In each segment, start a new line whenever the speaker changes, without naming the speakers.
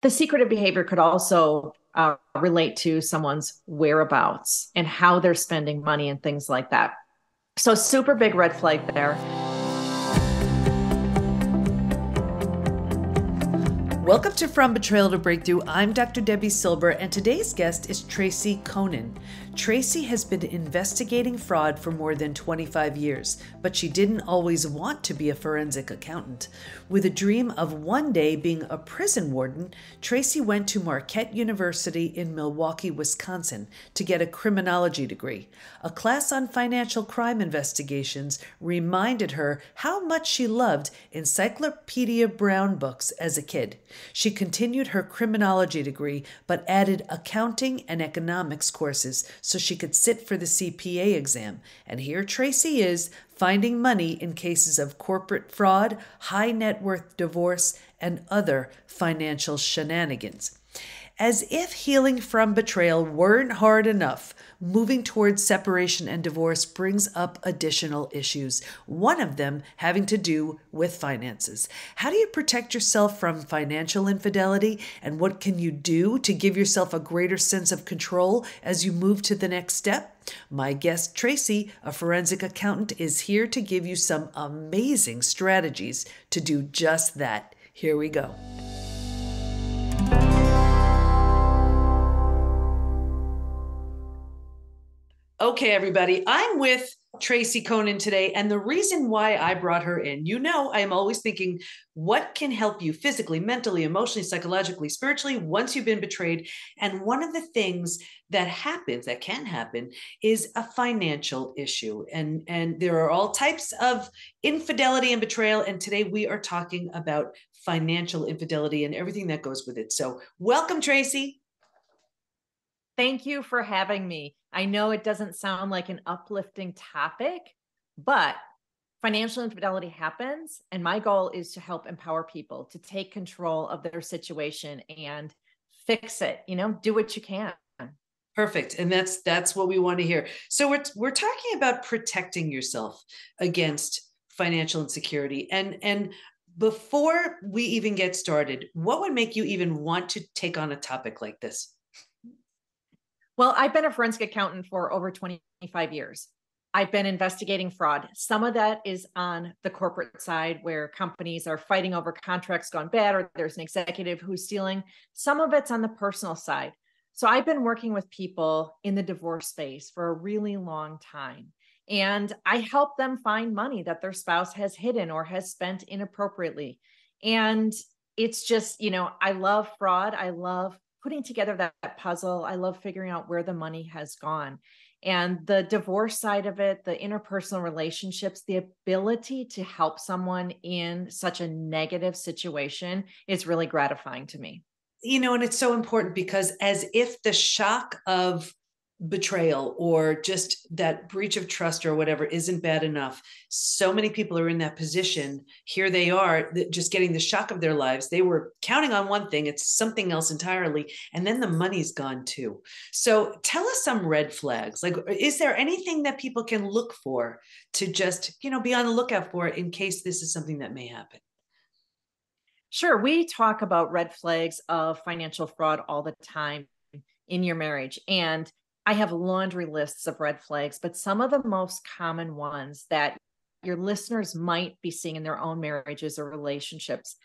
The secretive behavior could also relate to someone's whereabouts and how they're spending money and things like that. So, super big red flag there.
Welcome to From Betrayal to Breakthrough. I'm Dr. Debbie Silber, and today's guest is Tracy Coenen. Tracy has been investigating fraud for more than 25 years, but she didn't always want to be a forensic accountant. With a dream of one day being a prison warden, Tracy went to Marquette University in Milwaukee, Wisconsin, to get a criminology degree. A class on financial crime investigations reminded her how much she loved Encyclopedia Brown books as a kid. She continued her criminology degree, but added accounting and economics courses so she could sit for the CPA exam. And here Tracy is, finding money in cases of corporate fraud, high net worth divorce, and other financial shenanigans. As if healing from betrayal weren't hard enough, moving towards separation and divorce brings up additional issues, one of them having to do with finances. How do you protect yourself from financial infidelity, and what can you do to give yourself a greater sense of control as you move to the next step? My guest, Tracy, a forensic accountant, is here to give you some amazing strategies to do just that. Here we go. Okay, everybody, I'm with Tracy Coenen today, and the reason why I brought her in, I am always thinking, what can help you physically, mentally, emotionally, psychologically, spiritually, once you've been betrayed? And one of the things that can happen, is a financial issue. And there are all types of infidelity and betrayal, and today we are talking about financial infidelity and everything that goes with it. So welcome, Tracy.
Thank you for having me. I know it doesn't sound like an uplifting topic, but financial infidelity happens. And my goal is to help empower people to take control of their situation and fix it. Do what you can.
Perfect. And that's what we want to hear. So we're talking about protecting yourself against financial insecurity. And before we even get started, what would make you even want to take on a topic like this?
Well, I've been a forensic accountant for over 25 years. I've been investigating fraud. Some of that is on the corporate side where companies are fighting over contracts gone bad, or there's an executive who's stealing. Some of it's on the personal side. So I've been working with people in the divorce space for a really long time. And I help them find money that their spouse has hidden or has spent inappropriately. And it's just, I love fraud. I love putting together that puzzle. I love figuring out where the money has gone. And the divorce side of it, the interpersonal relationships, the ability to help someone in such a negative situation is really gratifying to me.
And it's so important because as if the shock of betrayal or just that breach of trust or whatever isn't bad enough, so many people are in that position. Here they are just getting the shock of their lives. They were counting on one thing, it's something else entirely, and then the money's gone too. So tell us some red flags. Like, is there anything that people can look for to just be on the lookout for in case this is something that may happen?
Sure. We talk about red flags of financial fraud all the time in your marriage. And I have laundry lists of red flags, but some of the most common ones that your listeners might be seeing in their own marriages or relationships,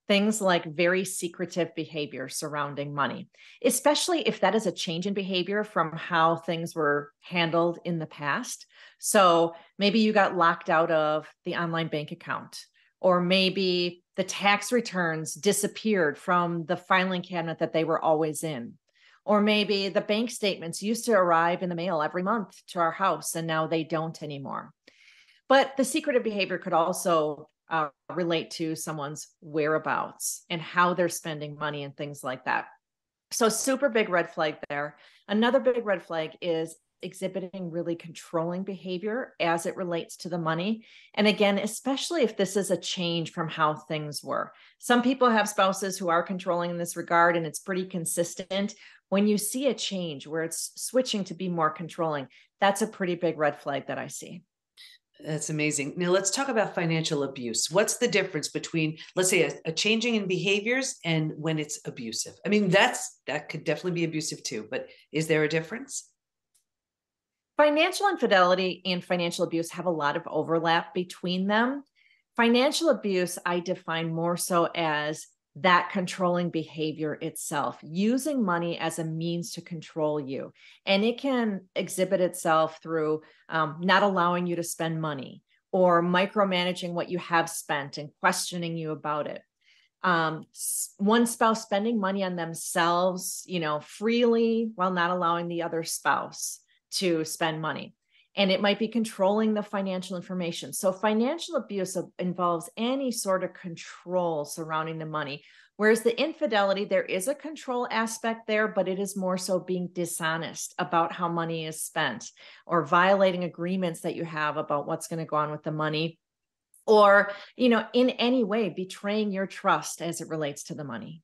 things like very secretive behavior surrounding money, especially if that is a change in behavior from how things were handled in the past. So maybe you got locked out of the online bank account, or maybe the tax returns disappeared from the filing cabinet that they were always in. Or maybe the bank statements used to arrive in the mail every month to our house, and now they don't anymore. But the secretive behavior could also relate to someone's whereabouts and how they're spending money and things like that. So super big red flag there. Another big red flag is exhibiting really controlling behavior as it relates to the money. And again, especially if this is a change from how things were. Some people have spouses who are controlling in this regard, and it's pretty consistent. When you see a change where it's switching to be more controlling, that's a pretty big red flag that I see.
That's amazing. Now let's talk about financial abuse. What's the difference between, let's say, a changing in behaviors and when it's abusive? I mean, that could definitely be abusive too, but is there a difference?
Financial infidelity and financial abuse have a lot of overlap between them. Financial abuse, I define more so as that controlling behavior itself, using money as a means to control you. And it can exhibit itself through not allowing you to spend money or micromanaging what you have spent and questioning you about it. One spouse spending money on themselves, freely while not allowing the other spouse to spend money. And it might be controlling the financial information. So financial abuse involves any sort of control surrounding the money. Whereas the infidelity, there is a control aspect there, but it is more so being dishonest about how money is spent or violating agreements that you have about what's going to go on with the money, or, in any way betraying your trust as it relates to the money.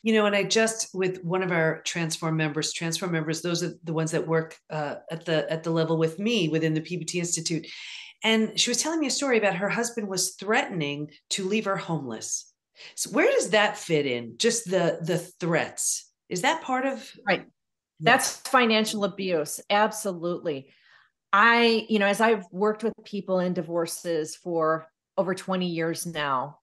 And I just, with one of our transform members, those are the ones that work at the level with me within the PBT Institute. And she was telling me a story about her husband was threatening to leave her homeless. So where does that fit in? Just the threats. Is that part of?
Right. That's financial abuse. Absolutely. As I've worked with people in divorces for over 20 years now,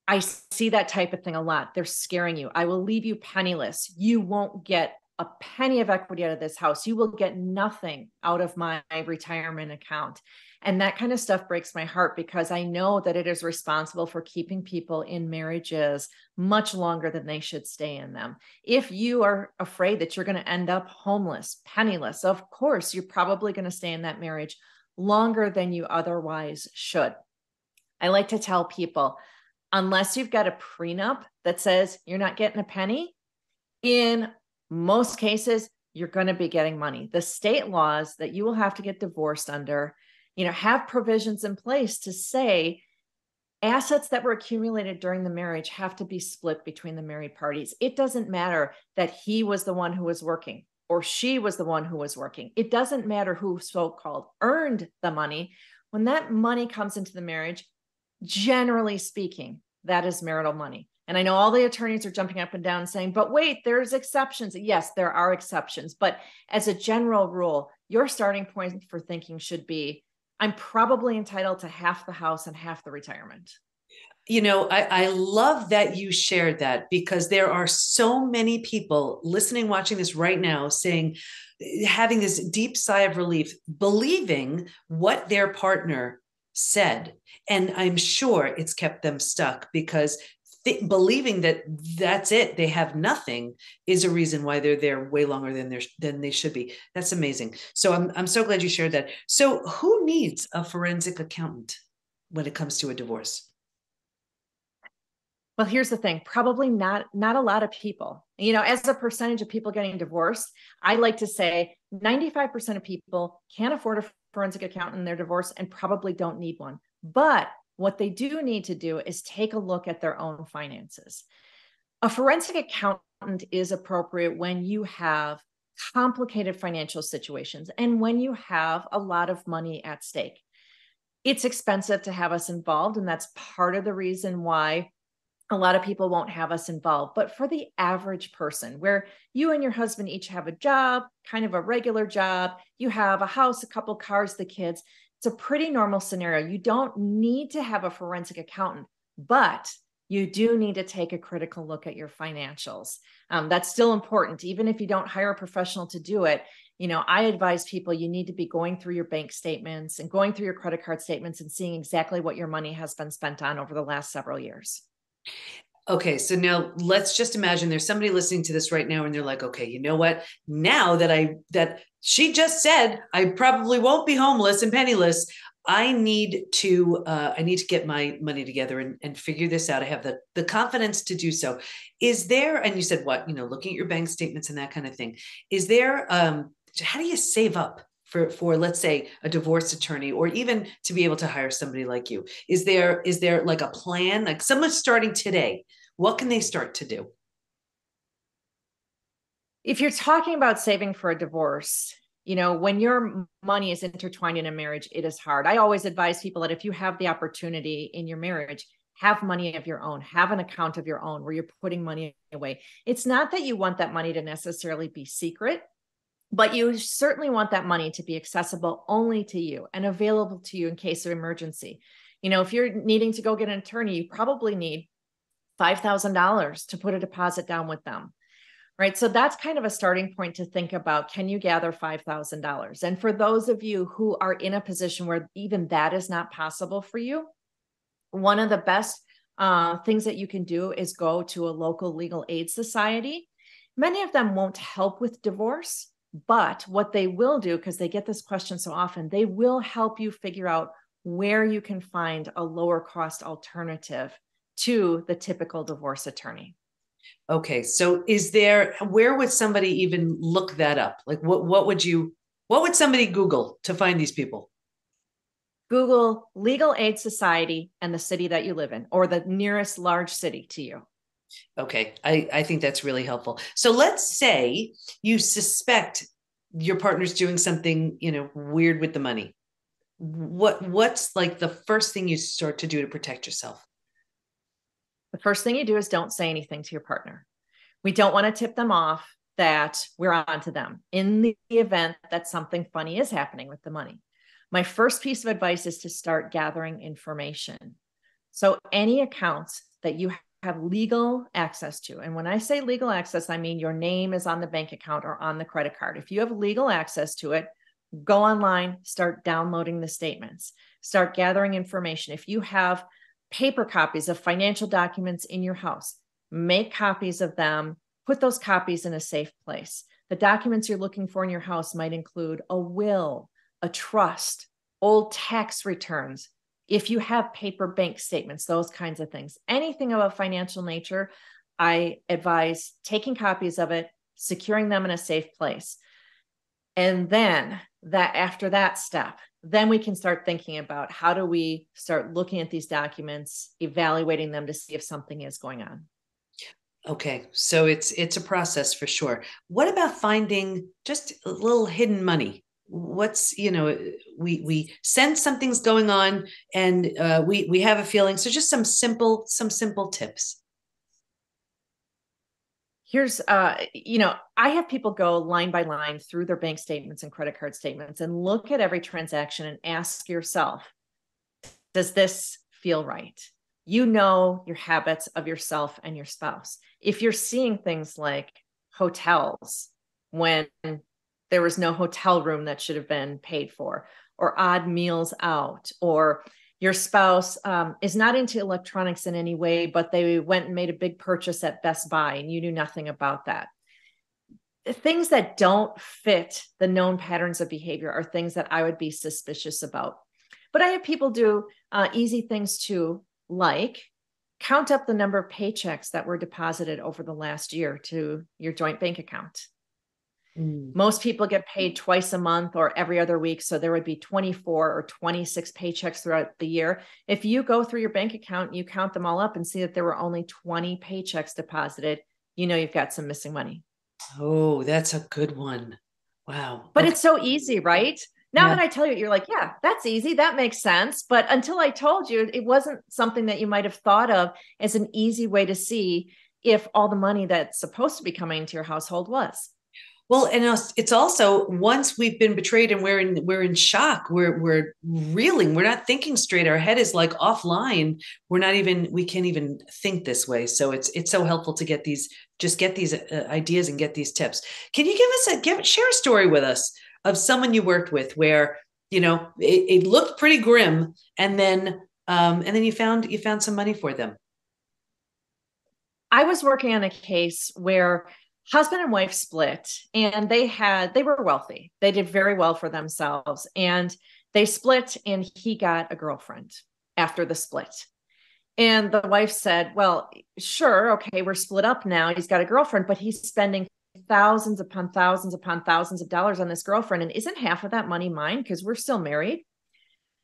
I see that type of thing a lot. They're scaring you. I will leave you penniless. You won't get a penny of equity out of this house. You will get nothing out of my retirement account. And that kind of stuff breaks my heart because I know that it is responsible for keeping people in marriages much longer than they should stay in them. If you are afraid that you're going to end up homeless, penniless, of course, you're probably going to stay in that marriage longer than you otherwise should. I like to tell people, unless you've got a prenup that says you're not getting a penny, in most cases, you're going to be getting money. The state laws that you will have to get divorced under, have provisions in place to say assets that were accumulated during the marriage have to be split between the married parties. It doesn't matter that he was the one who was working or she was the one who was working. It doesn't matter who so-called earned the money. When that money comes into the marriage, generally speaking, that is marital money. And I know all the attorneys are jumping up and down saying, but wait, there's exceptions. Yes, there are exceptions. But as a general rule, your starting point for thinking should be, I'm probably entitled to half the house and half the retirement.
I love that you shared that because there are so many people listening, watching this right now saying, having this deep sigh of relief, believing what their partner said. And I'm sure it's kept them stuck because believing that that's it, they have nothing, is a reason why they're there way longer than they should be. That's amazing. So I'm so glad you shared that. So who needs a forensic accountant when it comes to a divorce?
Well, here's the thing, probably not a lot of people. As a percentage of people getting divorced, I like to say 95% of people can't afford a forensic accountant in their divorce and probably don't need one. But what they do need to do is take a look at their own finances. A forensic accountant is appropriate when you have complicated financial situations and when you have a lot of money at stake. It's expensive to have us involved, and that's part of the reason why a lot of people won't have us involved. But for the average person, where you and your husband each have a job, kind of a regular job, you have a house, a couple cars, the kids, it's a pretty normal scenario. You don't need to have a forensic accountant, but you do need to take a critical look at your financials. That's still important. Even if you don't hire a professional to do it, I advise people you need to be going through your bank statements and going through your credit card statements and seeing exactly what your money has been spent on over the last several years.
Okay, so now let's just imagine there's somebody listening to this right now and they're like, okay, you know what? Now that she just said I probably won't be homeless and penniless, I need to get my money together and figure this out. I have the confidence to do so. Is there, and you said what, looking at your bank statements and that kind of thing. Is there, how do you save up for let's say a divorce attorney, or even to be able to hire somebody like you? Is there like a plan, like someone's starting today, what can they start to do?
If you're talking about saving for a divorce, When your money is intertwined in a marriage, it is hard. I always advise people that if you have the opportunity in your marriage, have money of your own, have an account of your own where you're putting money away. It's not that you want that money to necessarily be secret, but you certainly want that money to be accessible only to you and available to you in case of emergency. If you're needing to go get an attorney, you probably need $5,000 to put a deposit down with them. Right. So that's kind of a starting point to think about. Can you gather $5,000? And for those of you who are in a position where even that is not possible for you, one of the best things that you can do is go to a local legal aid society. Many of them won't help with divorce, but what they will do, because they get this question so often, they will help you figure out where you can find a lower cost alternative to the typical divorce attorney.
Okay. So where would somebody even look that up? Like what would somebody Google to find these people?
Google Legal Aid Society and the city that you live in, or the nearest large city to you.
Okay. I think that's really helpful. So let's say you suspect your partner's doing something, weird with the money. What's like the first thing you start to do to protect yourself?
The first thing you do is don't say anything to your partner. We don't want to tip them off that we're on to them in the event that something funny is happening with the money. My first piece of advice is to start gathering information. So any accounts that you have legal access to, and when I say legal access, I mean your name is on the bank account or on the credit card. If you have legal access to it, go online, start downloading the statements, start gathering information. If you have paper copies of financial documents in your house, make copies of them, put those copies in a safe place. The documents you're looking for in your house might include a will, a trust, old tax returns. If you have paper bank statements, those kinds of things, anything of a financial nature, I advise taking copies of it, securing them in a safe place. And then after that step, then we can start thinking about how do we start looking at these documents, evaluating them to see if something is going on.
Okay. So it's a process for sure. What about finding just a little hidden money? What's, we sense something's going on and we have a feeling. So just some simple tips.
Here's, I have people go line by line through their bank statements and credit card statements and look at every transaction and ask yourself, does this feel right? Your habits of yourself and your spouse. If you're seeing things like hotels when there was no hotel room that should have been paid for, or odd meals out, or your spouse is not into electronics in any way, but they went and made a big purchase at Best Buy and you knew nothing about that. Things that don't fit the known patterns of behavior are things that I would be suspicious about. But I have people do easy things too, like count up the number of paychecks that were deposited over the last year to your joint bank account. Most people get paid twice a month or every other week. So there would be 24 or 26 paychecks throughout the year. If you go through your bank account, you count them all up and see that there were only 20 paychecks deposited, you've got some missing money.
Oh, that's a good one. Wow.
But It's so easy, right? Now that I tell you, you're like, yeah, that's easy. That makes sense. But until I told you, it wasn't something that you might have thought of as an easy way to see if all the money that's supposed to be coming into your household was.
Well, and it's also once we've been betrayed and we're in shock, we're reeling, we're not thinking straight. Our head is like offline. We can't even think this way. So it's so helpful to get these ideas and get these tips. Can you share a story with us of someone you worked with where, it looked pretty grim and then you found some money for them?
I was working on a case where husband and wife split and they were wealthy. They did very well for themselves and they split and he got a girlfriend after the split. And the wife said, well, sure. Okay. We're split up now. He's got a girlfriend, but he's spending thousands upon thousands upon thousands of dollars on this girlfriend. And isn't half of that money mine? Because we're still married.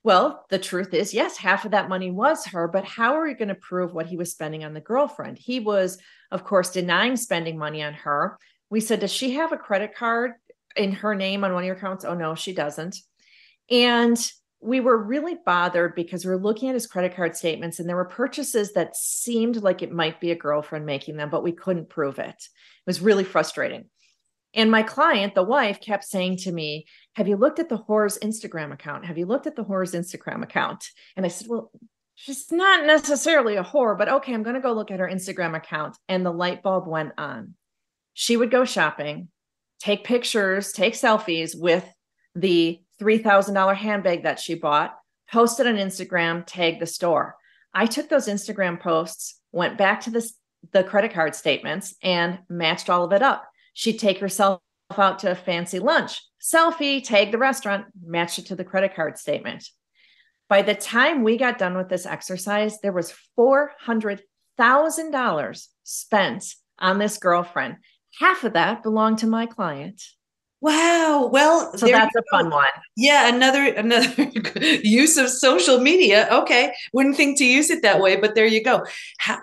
Well, the truth is, yes, half of that money was her, but how are we going to prove what he was spending on the girlfriend? He was, of course, denying spending money on her. We said, does she have a credit card in her name on one of your accounts? Oh, no, she doesn't. And we were really bothered because we were looking at his credit card statements and there were purchases that seemed like it might be a girlfriend making them, but we couldn't prove it. It was really frustrating. And my client, the wife, kept saying to me, have you looked at the whore's Instagram account? Have you looked at the whore's Instagram account? And I said, well, she's not necessarily a whore, but okay, I'm going to go look at her Instagram account. And the light bulb went on. She would go shopping, take pictures, take selfies with the $3,000 handbag that she bought, post it on Instagram, tag the store. I took those Instagram posts, went back to the credit card statements and matched all of it up. She'd take herself out to a fancy lunch, selfie, tag the restaurant, matched it to the credit card statement. By the time we got done with this exercise, there was $400,000 spent on this girlfriend. Half of that belonged to my client.
Wow. Well,
so that's a fun one.
Yeah. Another use of social media. Okay. Wouldn't think to use it that way, but there you go.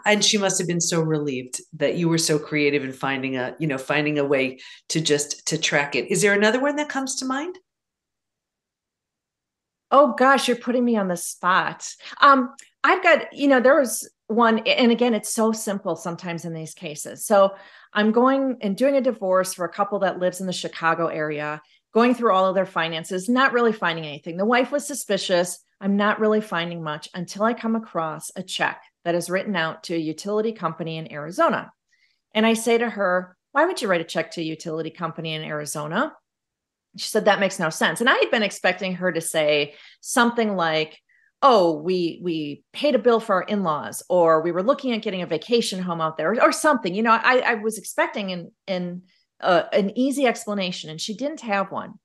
And she must have been so relieved that you were so creative in finding a way to track it. Is there another one that comes to mind?
Oh gosh, you're putting me on the spot. I've got, there was one, and again, it's so simple sometimes in these cases. So I'm going and doing a divorce for a couple that lives in the Chicago area, going through all of their finances, not really finding anything. The wife was suspicious. I'm not really finding much until I come across a check that is written out to a utility company in Arizona. And I say to her, why would you write a check to a utility company in Arizona? She said, that makes no sense. And I had been expecting her to say something like, oh, we paid a bill for our in-laws, or we were looking at getting a vacation home out there, or something. I was expecting an easy explanation, and she didn't have one.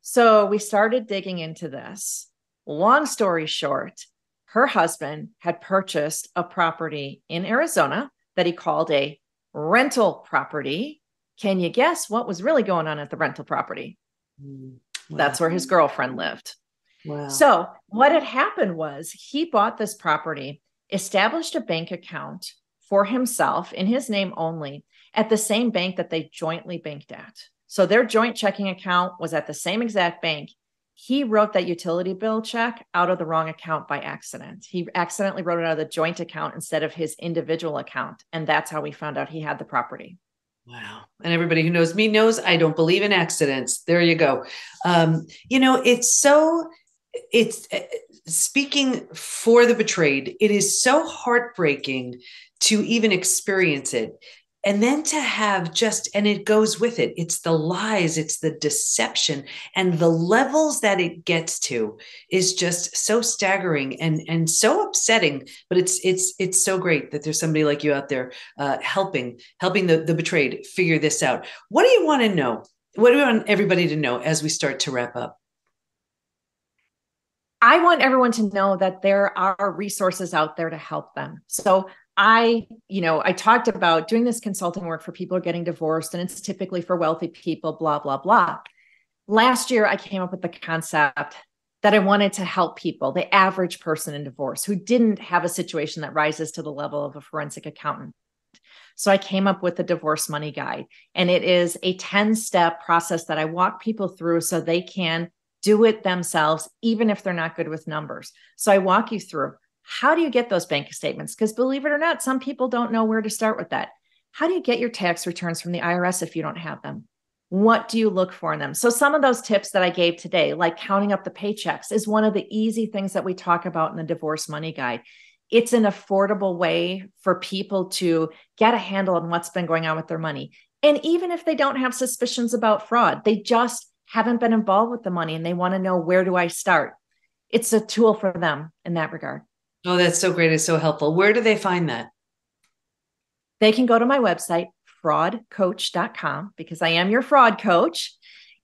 So we started digging into this. Long story short, her husband had purchased a property in Arizona that he called a rental property. Can you guess what was really going on at the rental property? Wow. That's where his girlfriend lived. Wow. So what had happened was he bought this property, established a bank account for himself in his name only at the same bank that they jointly banked at. So their joint checking account was at the same exact bank. He wrote that utility bill check out of the wrong account by accident. He accidentally wrote it out of the joint account instead of his individual account. And that's how we found out he had the property.
Wow. And everybody who knows me knows I don't believe in accidents. There you go. It's speaking for the betrayed. It is so heartbreaking to even experience it. And then to have and it goes with it. It's the lies, it's the deception, and the levels that it gets to is just so staggering and so upsetting. But it's so great that there's somebody like you out there helping the betrayed figure this out. What do you want to know? What do you want everybody to know as we start to wrap up?
I want everyone to know that there are resources out there to help them. So I talked about doing this consulting work for people who are getting divorced, and it's typically for wealthy people, blah, blah, blah. Last year, I came up with the concept that I wanted to help people, the average person in divorce who didn't have a situation that rises to the level of a forensic accountant. So I came up with the divorce money guide, and it is a 10-step process that I walk people through so they can do it themselves, even if they're not good with numbers. So I walk you through, how do you get those bank statements? Because believe it or not, some people don't know where to start with that. How do you get your tax returns from the IRS if you don't have them? What do you look for in them? So some of those tips that I gave today, like counting up the paychecks, is one of the easy things that we talk about in the divorce money guide. It's an affordable way for people to get a handle on what's been going on with their money. And even if they don't have suspicions about fraud, they just haven't been involved with the money and they want to know, where do I start? It's a tool for them in that regard.
Oh, that's so great. It's so helpful. Where do they find that?
They can go to my website, fraudcoach.com, because I am your fraud coach.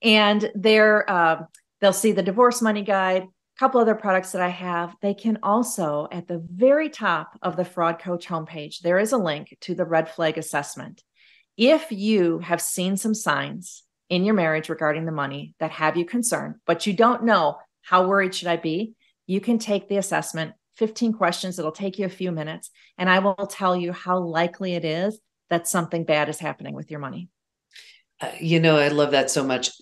And there, they'll see the divorce money guide, a couple other products that I have. They can also, at the very top of the Fraud Coach homepage, there is a link to the red flag assessment. If you have seen some signs in your marriage regarding the money that have you concerned, but you don't know how worried should I be, you can take the assessment, 15 questions. It'll take you a few minutes, and I will tell you how likely it is that something bad is happening with your money.
I love that so much.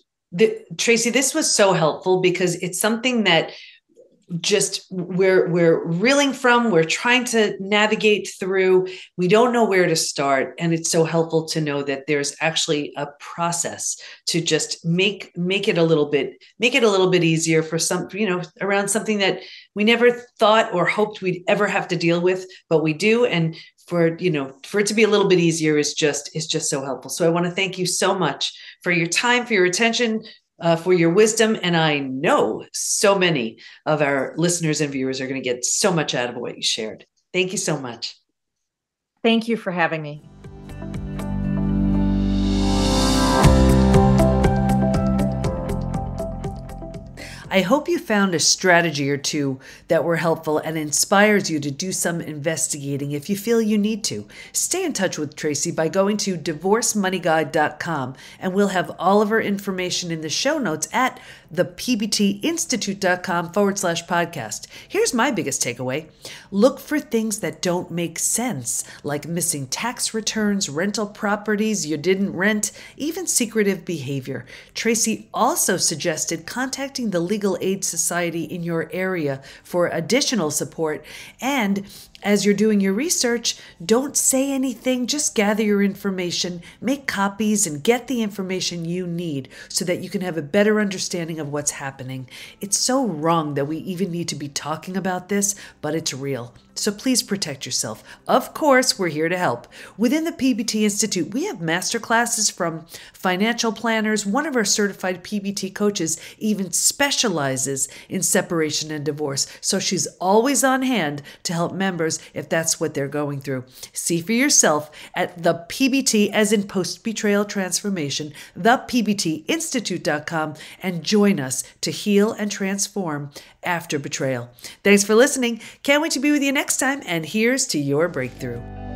Tracy, this was so helpful because it's something that just we're reeling from, we're trying to navigate through, we don't know where to start, and it's so helpful to know that there's actually a process to just make it a little bit easier for some, around something that we never thought or hoped we'd ever have to deal with, but we do. And for it to be a little bit easier is just so helpful. So I want to thank you so much for your time, for your attention, for your wisdom. And I know so many of our listeners and viewers are going to get so much out of what you shared. Thank you so much.
Thank you for having me.
I hope you found a strategy or two that were helpful and inspires you to do some investigating if you feel you need to. Stay in touch with Tracy by going to divorcemoneyguide.com, and we'll have all of her information in the show notes at thepbtinstitute.com/podcast. Here's my biggest takeaway. Look for things that don't make sense, like missing tax returns, rental properties you didn't rent, even secretive behavior. Tracy also suggested contacting the Legal Aid Society in your area for additional support. And as you're doing your research, don't say anything, just gather your information, make copies, and get the information you need so that you can have a better understanding of what's happening. It's so wrong that we even need to be talking about this, but it's real. So please protect yourself. Of course, we're here to help. Within the PBT Institute, we have master classes from financial planners. One of our certified PBT coaches even specializes in separation and divorce, so she's always on hand to help members if that's what they're going through. See for yourself at the PBT, as in post-betrayal transformation, thepbtinstitute.com, and join us to heal and transform after betrayal. Thanks for listening. Can't wait to be with you next time, and here's to your breakthrough.